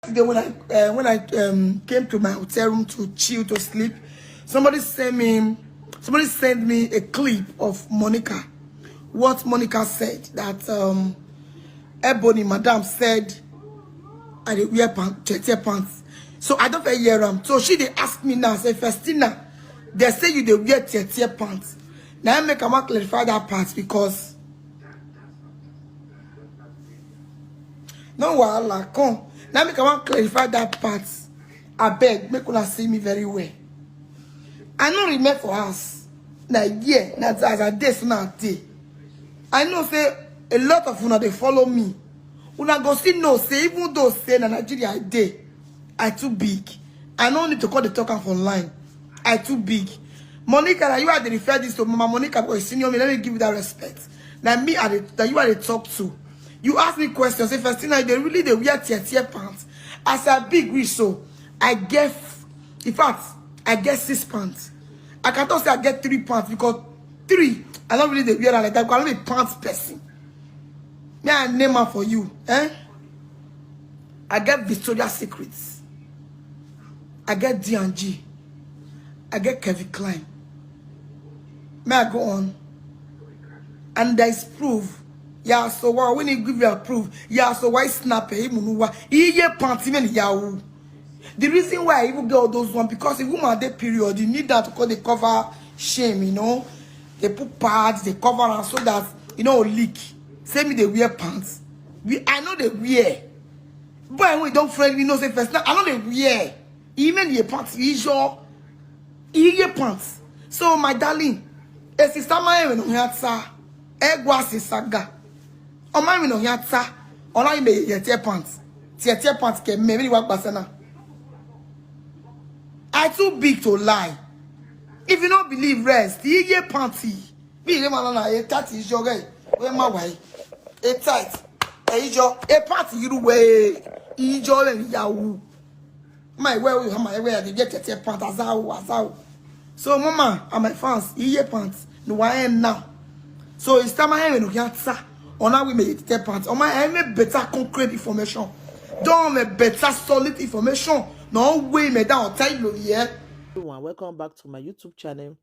Today when I came to my hotel room to chill to sleep, somebody sent me a clip of Monica. What Monica said that Ebony Madam said I dey wear pants. So I don't hear them. So she they ask me now, say Faustina, they say you they wear pants. Now I make a clarify that part because no wahala come. Now make a clarify that part. I beg, make una see me very well. I know remember for us. Now yeah, now as a day so now day. I know say a lot of una they follow me. Una go see no say even though say na Nigeria I day, I too big. I don't need to call the talker online. I too big. Monica, now you are the refer this to Mama Monica because senior me. Let me give you that respect. Now me are that you are the talk to. You ask me questions. Say Faustina, they really they wear tier pants. As a big wish, so I get, in fact, I get 6 pants. I can't say I get 3 pants because 3, I don't really they wear like that. I'm not a pants person. May I name her for you, eh? I get Victoria's Secrets. I get D&G. I get Kevin Klein. May I go on? And there is proof. Yeah, so why when you give you a proof? Yeah, so why snap him? Pants even yahoo. The reason why I even get all those ones because if woman that period, you need that to call the cover shame, you know. They put pads, they cover and so that you know leak. Say me they wear pants. I know they wear. But when we don't friend, we know say first. I know they wear. Even the pants, your pants. So my darling, a sister my no yatsa, egwasi saga. O my no yatsa, ona me your pants. Tier pants ke me work basana. I too big to lie. If you don't believe rest, your panty. Be the man na a tat is your guy. Where my way? A tight. A party you way. Ijo and yahoo. My way they get your pants azao. So mama and my fans, your pants. No I am now. So it's time I have no answer. On how we make it pants. On my I make better concrete information. Don't make better solid information. No way me down tell yeah. Everyone, welcome back to my YouTube channel.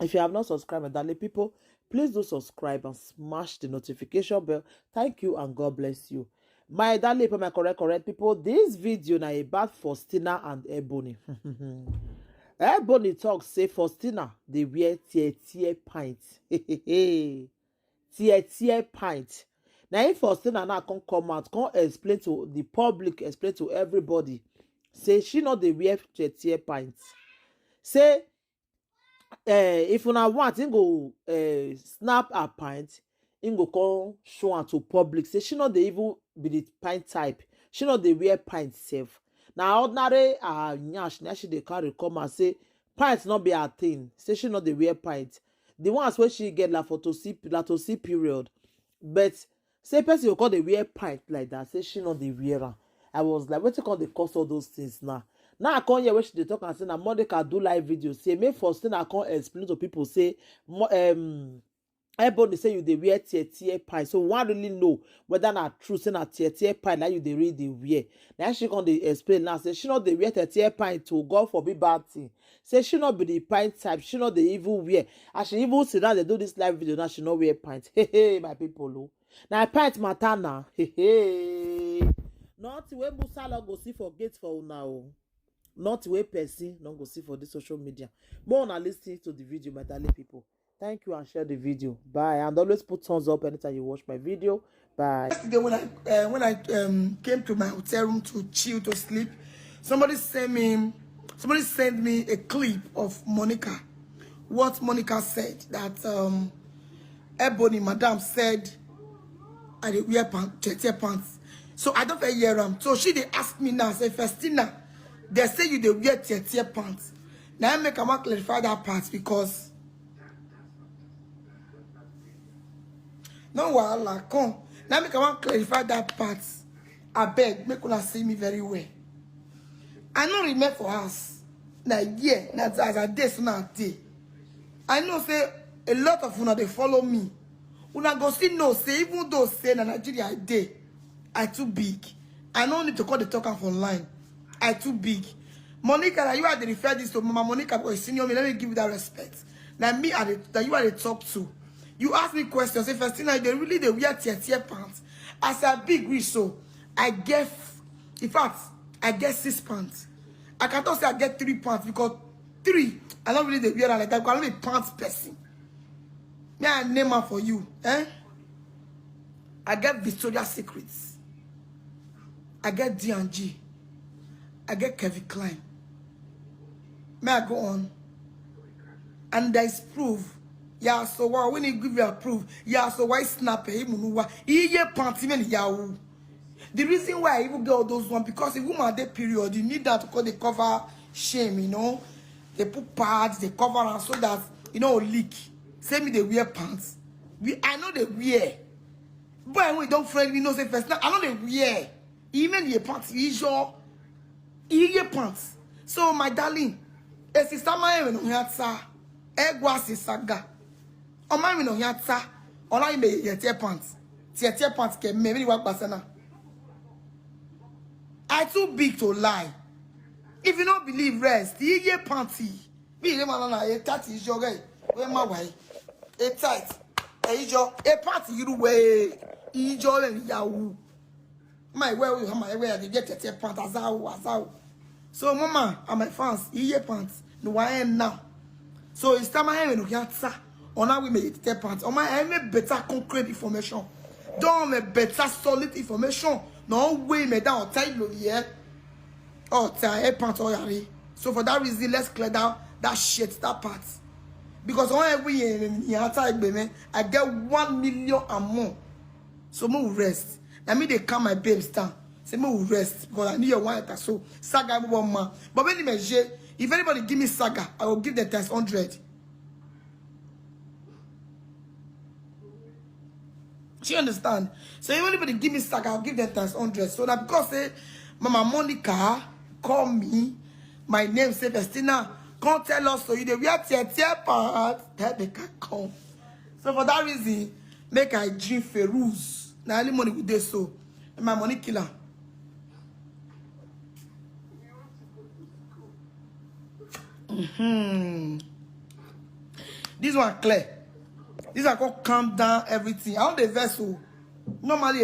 If you have not subscribed, my darling people, please do subscribe and smash the notification bell. Thank you and God bless you. My darling people, my correct people, this video now about Faustina and Ebony. Ebony talks say Faustina they wear tier pint. tier pint. Now if Faustina now come out, come explain to the public, explain to everybody. Say she not the wear tier pint. Say if una want him go snap a pint, him go come show am to public. Say she not the even be the pint type. She not the wear pint self. Now ordinary nyash she dey carry come and say pint not be her thing. Say she not the wear pint. The ones where she get la to see period. But say person will call the wear pint like that. Say she not the wearer. I was like, what you call the cost of those things now? Now I can't hear where she talk and say that Monica do live videos. Say me first I can't explain to people say everybody say you they wear tier pie. So one really know whether not true say not tier pie like you they read the wear. Now she can't explain now. Say she not the wear tier pie to God for be bad thing. Say she not be the pint type. She not the evil wear. As she even say that they do this live video now she not wear pint. Hey my people oh. Now pint matter now. Hey. Not where Musa go see for gate for now. Not where person not go see for this social media. More on listening to the video, my darling people. Thank you and share the video. Bye. And always put thumbs up anytime you watch my video. Bye. Yesterday when I came to my hotel room to chill to sleep, somebody sent me a clip of Monica. What Monica said that Ebony Madam said I dey wear pants. So I don't hear them. So she they ask me now, say Faustina, they say you they wear tier pants. Now I make a clarify that part because no wahala come. Now make a clarify that part. I beg, make una see me very well. I know remember for us. Now yeah, now as a day so now day. I know say a lot of una they follow me. Una go see no say even though say na Nigeria I day, I too big. I don't need to call the talker online. I too big. Monica, you are the refer this to Mama Monica because senior me. Let me give you that respect. Like me, that you are the talk to. You ask me questions. Say, Faustina, they really the wear tier pants. As a big wish, so I get, in fact, I get 6 pants. I can't say I get 3 pants because 3. I don't really the wear like that. Because I'm a pants person. May I name her for you, eh? I get Victoria's Secrets. I get D&G. I get Kevin Klein. May I go on? And there is proof. Yeah, so why when you give you a proof? Yeah, so why snap a panty yahu. The reason why I even get all those ones because if woman that period, you need that to call the cover shame, you know. They put pads, they cover and so that you know leak. Send me they wear pants. I know they wear. But when we don't friend me, no say first. Now I know they wear. Even the pants, your pants. So my darling, a sister my no yatsa, egwasi saga. O my no yatsa, ola me your pants. Tier pants ke me work basana. I too big to lie. If you don't believe rest, your panty. Be the man na e tat is your guy. Where my way? E tight. E jo e party you way. E jo le yawu. My way my way they get tier pants azao. So mama and my fans, your pants. No I am now. So it's time I have no yatsa. On how we make tier pants. On my I make better concrete information. Don't make better solid information. No way me down tell here. Oh, tie pants or yari. So for that reason, let's clear down that shit, that part. Because on every year I get 1 million and more. So more rest. Now me they calm my babes down. Say more rest because I need your one so saga one man. But when if anybody give me saga, I will give them times 100. She understand? So if anybody give me saga, I'll give them times 100. So that because say Mama Monica call me, my name say Faustina, come tell us so you we are tier part that they can come. So for that reason, make I drink Ferus. Now only money with this so my money killer. This one clear. This one called calm down everything. I want the vessel. Normally,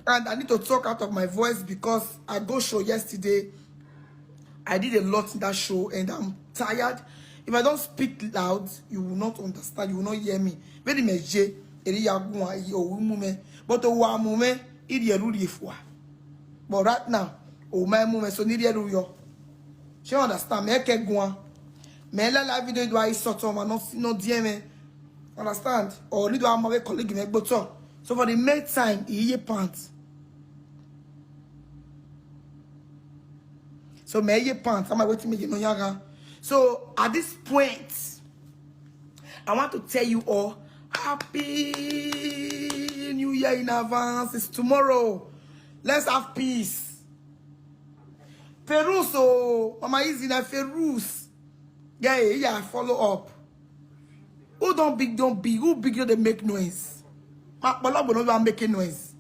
and I need to talk out of my voice because I go show yesterday. I did a lot in that show and I'm tired. If I don't speak loud, you will not understand. You will not hear me. Very much, but but right now, oh my moment, so need you. She understand me. Okay, go me la video do I sort of not dear me. Understand? Or need to have my colleague me but so for the main time, he pants. So me pants. I'm waiting me you know yaga. So at this point, I want to tell you all happy New Year in advance. It's tomorrow. Let's have peace. Peruso, Mama is in a Ferus. Yeah, follow up. Who don't big, who big they make noise. But not making noise.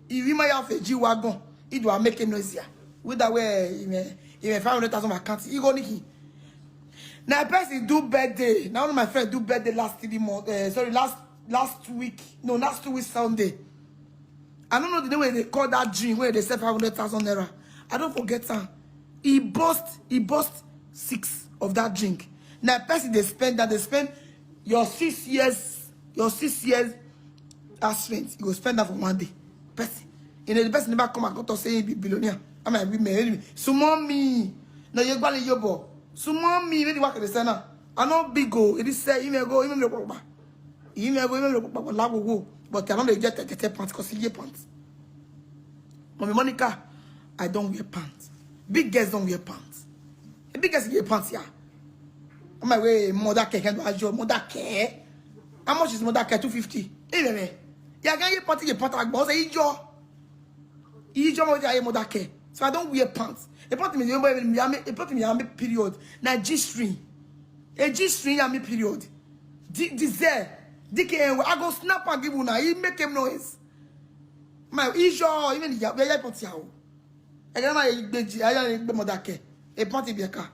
If you might have a G wagon, it will make a noise here. With that way, in 500,000 account, you go Nikki. Now, person do birthday. Now, my friend do birthday last 3 months. Sorry, last week. No, last 2 weeks Sunday. I don't know the way they call that drink where they say 500,000 naira. I don't forget that. He bust 6 of that drink. Now, person they spend your 6 years as rent. You will spend that for 1 day. Person. The person never come and go to say he be billionaire. I might be married. So mommy. Now you go to your boy. So mommy, when you work at the center, I know big go. It is say you may go, you may go. You may go, but I don't get the pants because you pants. Mommy Monica, I don't wear pants. Big girls don't wear pants. The big girls wear pants, yeah. I'm my way, mother care, can do mother care. How much is mother care? 250. Anyway, yeah, can you party your pants? I say, you mother care. So I don't wear pants. A part of me, period. Now G-string. A G-string, I period. This there. DKN, I go snap and give you now. He make him noise. My issue even the ya poti awo. E ga ma igbeji aya igbe modake. E poti bi eka.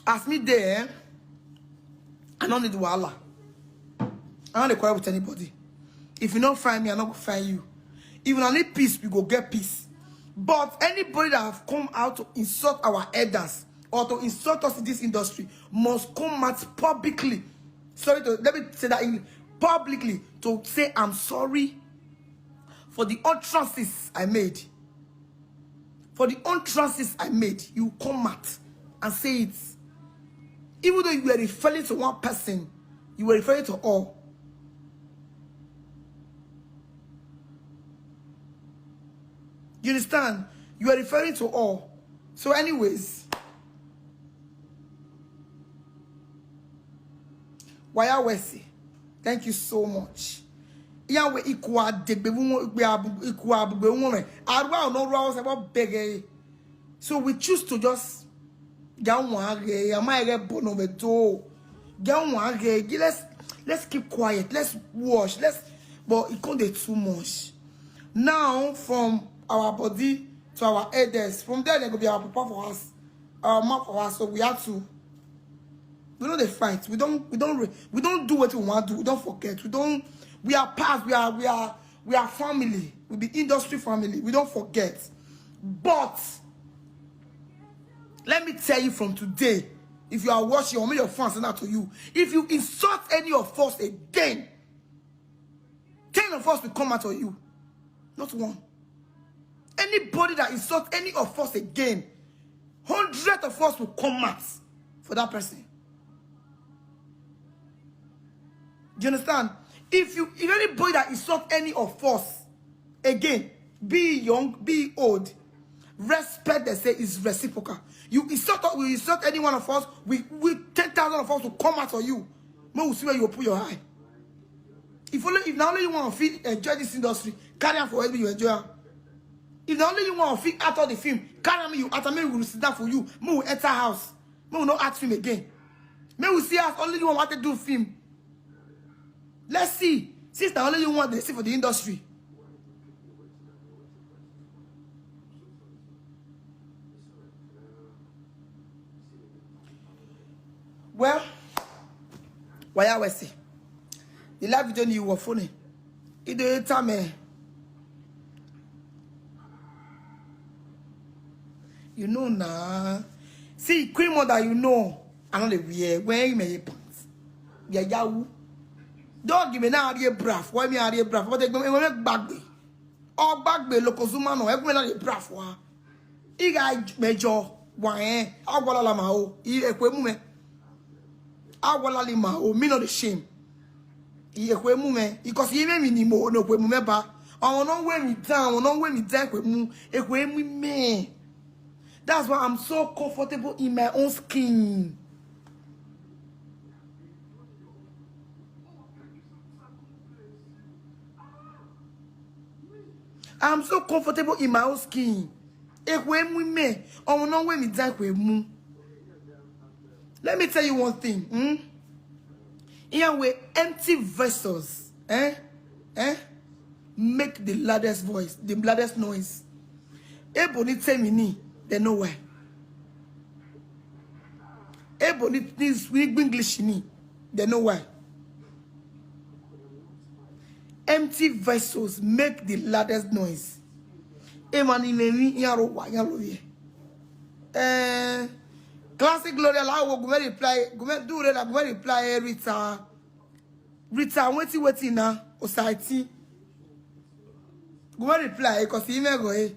Ask me there. I don't need wahala. I don't quarrel with anybody. If you don't find me, I'm not gonna find you. If I need peace, we go get peace. But anybody that have come out to insult our elders or to insult us in this industry must come out publicly. Let me say that in publicly to say I'm sorry for the utterances I made. For the utterances I made, you come out and say it. Even though you were referring to one person, you were referring to all. You understand? You are referring to all. So anyways, Waya Wesi, thank you so much. So we choose to just let's keep quiet, let's watch, but it can't be too much. Now from our body to our elders, from there they go be our papa for us, our mom for us. So we have to. We know they fight. We don't do what we want to do. We don't forget. We are past. We are family. We be industry family. We don't forget. But let me tell you from today, if you are watching or maybe your fans send out to you, if you insult any of us again, 10 of us will come out of you. Not one. Anybody that insults any of us again, 100 of us will come out for that person. Do you understand? If anybody that insults any of us again, be young, be old, respect they say is reciprocal. You insult any one of us, we 10,000 of us will come out of you. Man will see where you will put your eye. If not only you want to enjoy this industry, carry on for whatever you enjoy. If not only you want to feel out of the film, carry on you after me will sit down for you. Me will enter house. Me will not act film again. Me will see us only you want to do film. Let's see. Since the only you want to see for the industry. Well, why I was say the live video you were funny. It didn't tell me. You know now. See, Queen Mother, you know. I know the wear where you may pants. Yeah, yahoo. Don't give me now a braff. Why me a braff? What they go make bagby? Or bagby lokozuma no. Everyone a braff wa. Iga major why? Agwala la mao. Ekwe mume. Agwala li mao. Me no the shame. Ekwe mume. Because you me ni mo no kwe mume ba. I no wear me down. I no wear me down kwe mu. Ekwe mume. That's why I'm so comfortable in my own skin. I'm so comfortable in my own skin. Let me tell you one thing. Here we empty vessels. Make the loudest voice, the loudest noise. Ebony tell me they know why. Ebony needs English in they know why. Empty vessels make the loudest noise. Classic Gloria la go reply. Go reply Rita. Rita waiting na society. Go reply because he may go.